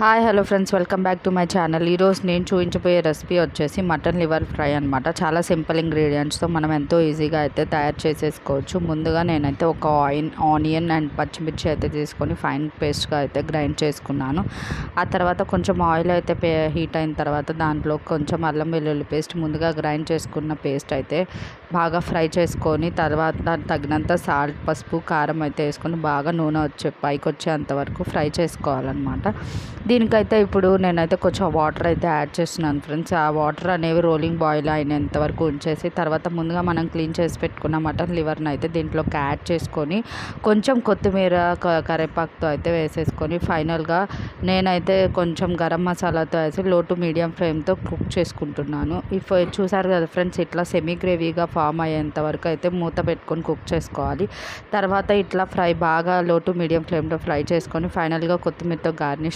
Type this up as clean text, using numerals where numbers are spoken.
Hi hello friends, welcome back to my channel. ఈరోజు నేను చూపించబోయే రెసిపీ వచ్చేసి మటన్ లివర్ ఫ్రై అనమాట. చాలా సింపుల్ ఇంగ్రీడియంట్స్తో మనం ఎంతో ఈజీగా అయితే తయారు చేసేసుకోవచ్చు. ముందుగా నేనైతే ఒక ఆనియన్ అండ్ పచ్చిమిర్చి అయితే తీసుకొని ఫైన్ పేస్ట్గా అయితే గ్రైండ్ చేసుకున్నాను. ఆ తర్వాత కొంచెం ఆయిల్ అయితే హీట్ అయిన తర్వాత దాంట్లో కొంచెం అల్లం వెల్లుల్లి పేస్ట్, ముందుగా గ్రైండ్ చేసుకున్న పేస్ట్ అయితే బాగా ఫ్రై చేసుకొని తర్వాత దానికి తగినంత సాల్ట్, పసుపు, కారం అయితే వేసుకొని బాగా నూనె పైకి వచ్చేంత వరకు ఫ్రై చేసుకోవాలన్నమాట. దీనికైతే ఇప్పుడు నేనైతే కొంచెం వాటర్ అయితే యాడ్ చేస్తున్నాను ఫ్రెండ్స్. ఆ వాటర్ అనేవి రోలింగ్ బాయిల్ అయినంత వరకు ఉంచేసి తర్వాత ముందుగా మనం క్లీన్ చేసి పెట్టుకున్న మటన్ లివర్ని అయితే దీంట్లోకి యాడ్ చేసుకొని కొంచెం కొత్తిమీర, కరివేపాకుతో అయితే వేసేసుకొని ఫైనల్గా నేనైతే కొంచెం గరం మసాలాతో వేసి లో టు మీడియం ఫ్లేమ్తో కుక్ చేసుకుంటున్నాను. చూసారు కదా ఫ్రెండ్స్, ఇట్లా సెమీ గ్రేవీగా ఫామ్ అయ్యేంత వరకు అయితే మూత పెట్టుకొని కుక్ చేసుకోవాలి. తర్వాత ఇట్లా బాగా లో టు మీడియం ఫ్లేమ్లో ఫ్రై చేసుకొని ఫైనల్గా కొత్తిమీరతో గార్నిష్